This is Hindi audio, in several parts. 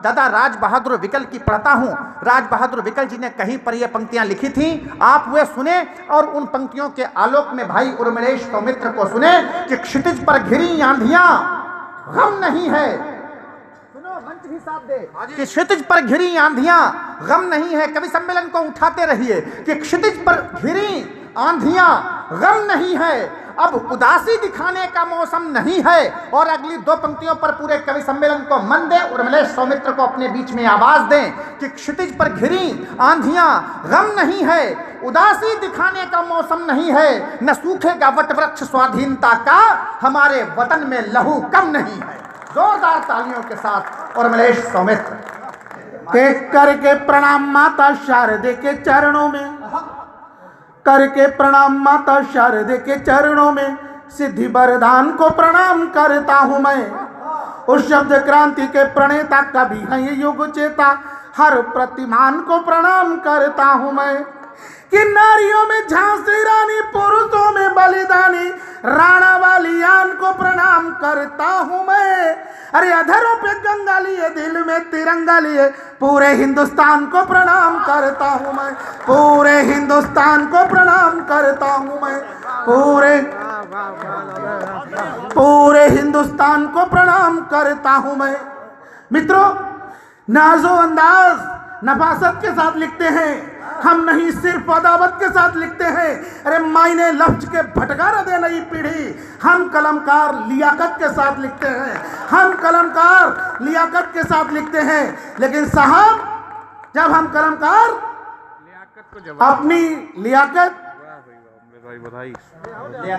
दादा राज बहादुर विकल की पढ़ता हूँ। राज बहादुर विकल जी ने कहीं पर ये पंक्तियां लिखी थी, आप वे सुने और उन पंक्तियों के आलोक में भाई उर्मिलेश सौमित्र को सुने कि क्षितिज पर घिरी आंधियां गम नहीं है। सुनो, मंच भी साथ दे कि क्षितिज पर घिरी आंधियां गम नहीं है। कवि सम्मेलन को उठाते रहिए कि क्षितिज पर घिरी आंधियां गम नहीं है, अब उदासी दिखाने का मौसम नहीं है। और अगली दो पंक्तियों पर पूरे कवि सम्मेलन को मन दें, उर्मिलेश सौमित्र को अपने बीच में आवाज दें कि क्षितिज पर घिरी आंधियां गम नहीं है, उदासी दिखाने का मौसम नहीं है, न सूखेगा वट वृक्ष स्वाधीनता का, हमारे वतन में लहू कम नहीं है। जोरदार तालियों के साथ उर्मिलेश सौमित्र के करके प्रणाम माता शारदे के चरणों में, करके प्रणाम माता शारदे के चरणों में, सिद्धि वरदान को प्रणाम करता हूं मैं। उस शब्द क्रांति के प्रणेता कवि है ये युग चेता, हर प्रतिमान को प्रणाम करता हूं मैं। कि नारियों में झांसी रानी, पुरुषों में बलिदानी, राणा वाली आन को प्रणाम करता हूं मैं। अरे अधरों पे गंगा लिए, दिल में तिरंगा लिए, पूरे हिंदुस्तान को प्रणाम करता हूं मैं, पूरे हिंदुस्तान को प्रणाम करता हूं मैं, पूरे हिंदुस्तान को प्रणाम करता हूं मैं। मित्रों, नाजो अंदाज नफासत के साथ लिखते हैं हम, नहीं सिर्फ अदावत के साथ लिखते हैं। अरे मायने लफ्ज के भटकारा दे नई पीढ़ी, हम कलमकार लियाकत के साथ लिखते हैं, हम कलमकार लियाकत के साथ लिखते हैं। लेकिन साहब, जब हम कलमकार अपनी लियाकत,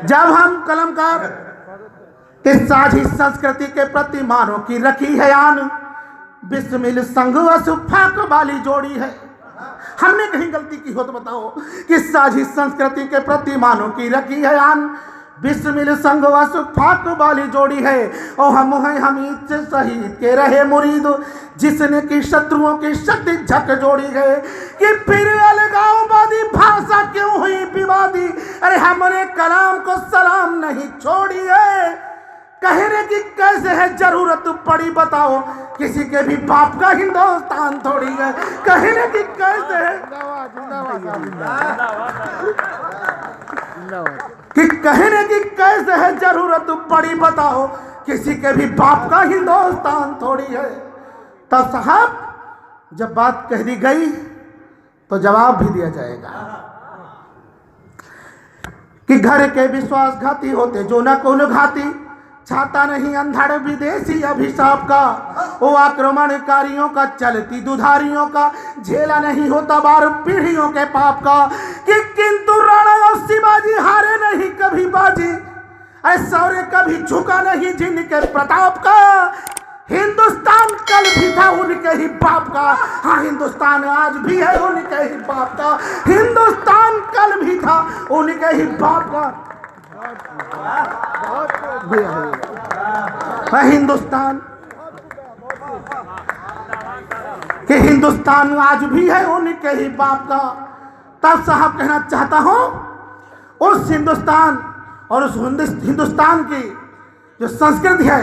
जब हम कलमकार इस साझी संस्कृति के प्रतिमानों की रखी है आन, बिस्मिल संघ असुफाक वाली जोड़ी है। हमने कहीं गलती की हो तो बताओ कि साझी संस्कृति के प्रतिमानों की रखी है आन, बिस्मिल संघ असुफाक वाली जोड़ी है। और हम हैं हमीद से शहीद के रहे मुरीद, जिसने की शत्रुओं की शक्ति झक जोड़ी है। कि फिर अलगाववादी भाषा क्यों हुई विवादी, अरे हमने कलाम को सलाम नहीं छोड़ी है। कहने की कैसे है जरूरत पड़ी बताओ, किसी के भी बाप का हिंदुस्तान थोड़ी है। कहने की कैसे है कि कहने की कैसे है जरूरत पड़ी बताओ, किसी के भी बाप का हिंदुस्तान थोड़ी है। तब साहब, जब बात कह दी गई तो जवाब भी दिया जाएगा कि घर के विश्वासघाती होते जो न कुल घाती, छाता नहीं अंधड़ विदेशी अभिशाप का, वो आक्रमणकारियों का चलती दुधारियों का, झेला नहीं होता बार पीढ़ियों के पाप का। कि किंतु राणा और शिवाजी हारे नहीं कभी बाजी, अरे शौर्य कभी झुका नहीं जिनके प्रताप का। हिंदुस्तान कल भी था उनके ही बाप का, हाँ हिंदुस्तान आज भी है उनके ही बाप का। हिंदुस्तान कल भी था उनके ही बाप का। हिंदुस्तान कि हिंदुस्तान आज भी है उनके ही बाप का। तब साहब कहना चाहता हूं, उस हिंदुस्तान और उस हिंदुस्तान की जो संस्कृति है,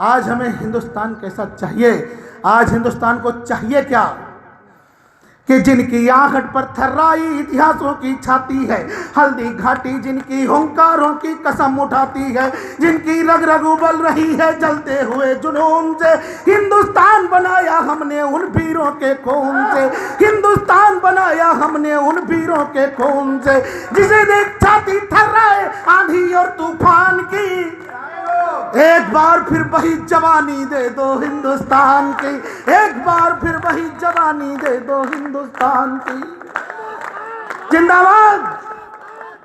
आज हमें हिंदुस्तान कैसा चाहिए। आज हिंदुस्तान को चाहिए क्या कि जिनकी आहट पर थर्राई इतिहासों की छाती है, हल्दी घाटी जिनकी हुंकारों की कसम उठाती है, जिनकी रग रग उबल रही है जलते हुए जुनून से। हिंदुस्तान बनाया हमने उन वीरों के खून से, हिंदुस्तान बनाया हमने उन वीरों के खून से, जिसे देख छाती थर्राए आंधी और तूफान की। एक बार फिर वही जवानी दे दो हिंदुस्तान की, एक बार फिर वही जवानी दे दो हिंदुस्तान की। जिंदाबाद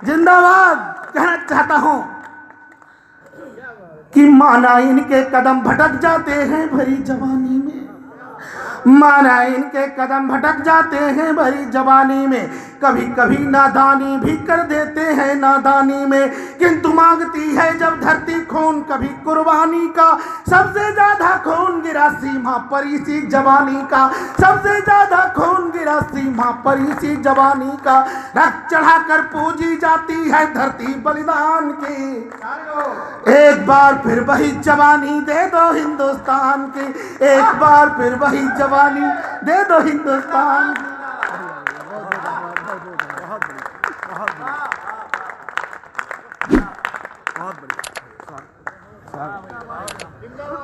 जिंदाबाद कहना चाहता हूं कि माना इनके कदम भटक जाते हैं भरी जवानी में, माना इनके कदम भटक जाते हैं भरी जवानी में, कभी कभी नादानी भी कर देते हैं नादानी में। किंतु मांगती है जब धरती खून कभी कुर्बानी का, सबसे ज्यादा खून गिरा सीमा पर इसी जवानी का, सबसे ज्यादा खून गिरा सीमा पर इसी जवानी का। रक्त चढ़ाकर पूजी जाती है धरती बलिदान की, एक बार फिर वही जवानी दे दो हिंदुस्तान की, एक बार फिर वही जवानी दे दो हिंदुस्तान की।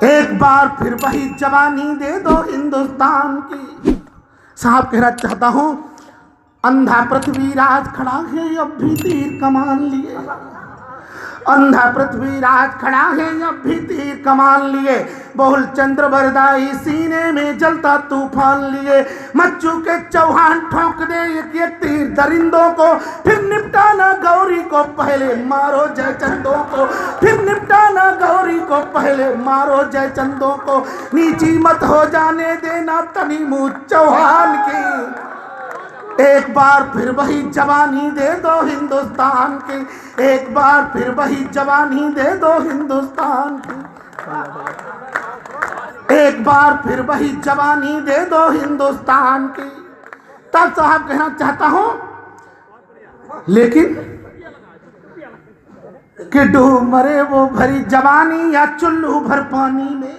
एक बार फिर वही जवानी दे दो हिंदुस्तान की। साहब कहना चाहता हूं, अंधा पृथ्वीराज खड़ा है अब भी तीर कमान लिए, अंधा पृथ्वीराज खड़ा है अब भी तीर कमान लिए, बहुल चंद्र बरदाई सीने में जलता तूफान लिए। मच्चू के चौहान ठोक दे एक एक तीर दरिंदों को, फिर निपटाना गौरी को पहले मारो जयचंदों को, फिर निपटाना गौरी को पहले मारो जयचंदों को। नीची मत हो जाने देना तनी मुँह चौहान की, एक बार फिर वही जवानी दे दो हिंदुस्तान की, एक बार फिर वही जवानी दे दो हिंदुस्तान की, एक बार फिर वही जवानी दे दो हिंदुस्तान की। तब साहब कहना चाहता हूं, लेकिन कि डूब मरे वो भरी जवानी या चुल्लू भर पानी में,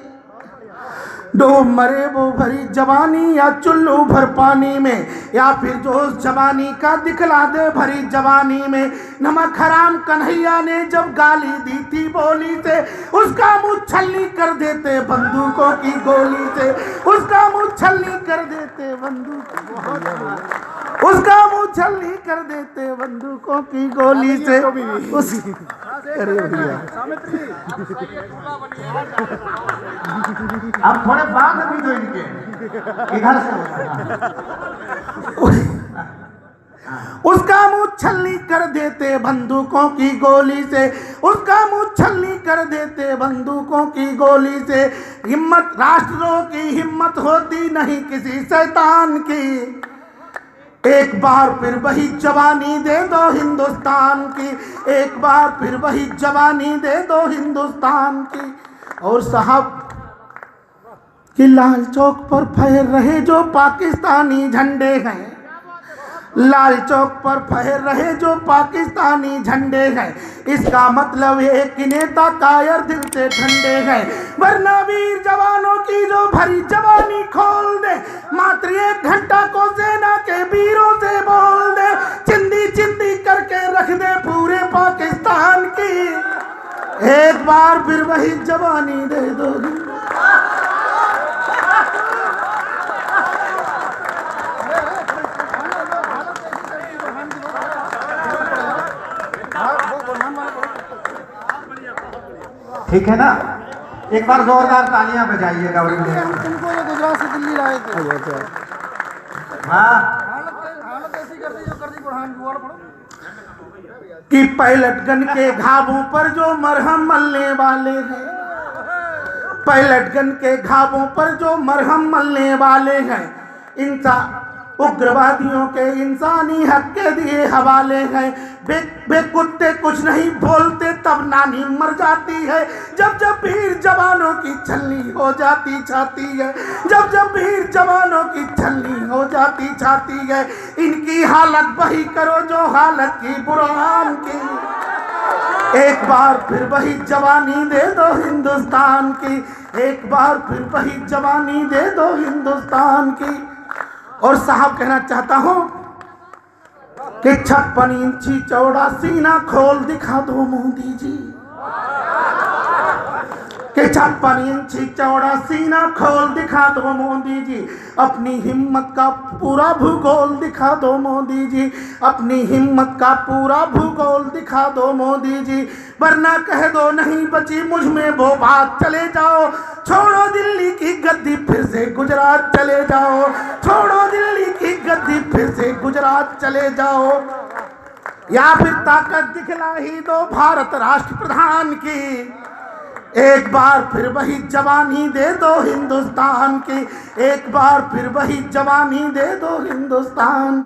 डूब मरे वो भरी जवानी या चुल्लू भर पानी में, या फिर जोश जवानी का दिखला दे भरी जवानी में। नमक हराम कन्हैया ने जब गाली दी थी बोली से, उसका मुंह छलनी कर देते बंदूकों की गोली से, उसका मुंह छलनी कर देते उसका मुंह छलनी कर देते बंदूकों की गोली से। अब थोड़े बाद अभी जो इनके इधर से उसका मुंह छलनी कर देते बंदूकों की गोली से, उसका मुंह छलनी कर देते बंदूकों की गोली से। हिम्मत राष्ट्रों की हिम्मत होती नहीं किसी शैतान की, एक बार फिर वही जवानी दे दो हिंदुस्तान की, एक बार फिर वही जवानी दे दो हिंदुस्तान की। और साहब कि लाल चौक पर फहर रहे जो पाकिस्तानी झंडे हैं, लाल चौक पर फहर रहे जो पाकिस्तानी झंडे हैं, इसका मतलब है कि नेता कायर दिल से ठंडे हैं। वरना वीर जवानों की जो भरी जवानी खोल दे, मात्र 1 घंटा को सेना के वीरों से बोल दे, चिंदी चिंदी करके रख दे पूरे पाकिस्तान की, एक बार फिर वही जवानी दे दो। ठीक है ना, एक बार जोरदार तालियां बजाइएगा। तुमको ये गुजरात से दिल्ली लाए थे, हाँ हालत ऐसी कर दी जो कर दी बुरहान की। और पढ़ो कि पैलटगन के घावों पर जो मरहम मलने वाले हैं, पैलटगन के घावों पर जो मरहम मलने वाले हैं, उग्रवादियों के इंसानी हक के दिए हवाले हैं। बे कुत्ते कुछ नहीं बोलते तब नानी मर जाती है, जब जब वीर जवानों की छलनी हो जाती छाती है, जब जब वीर जवानों की छलनी हो जाती छाती है। इनकी हालत वही करो जो हालत की बुरहान की, एक बार फिर वही जवानी दे दो हिंदुस्तान की, एक बार फिर वही जवानी दे दो हिंदुस्तान की। और साहब कहना चाहता हूं कि 56 इंची चौड़ा सीना खोल दिखा दो मोदी जी, कि 56 इंची चौड़ा सीना खोल दिखा दो मोदी जी, अपनी हिम्मत का पूरा भूगोल दिखा दो मोदी जी, अपनी हिम्मत का पूरा भूगोल दिखा दो मोदी जी। वरना कह दो नहीं बची मुझ में वो बात, चले जाओ छोड़ो दिल्ली की गद्दी फिर से गुजरात चले जाओ, छोड़ो दिल्ली की गद्दी फिर से गुजरात चले जाओ, या फिर ताकत दिखला ही दो भारत राष्ट्र प्रधान की, एक बार फिर वही जवानी दे दो हिंदुस्तान की, एक बार फिर वही जवानी दे दो हिंदुस्तान।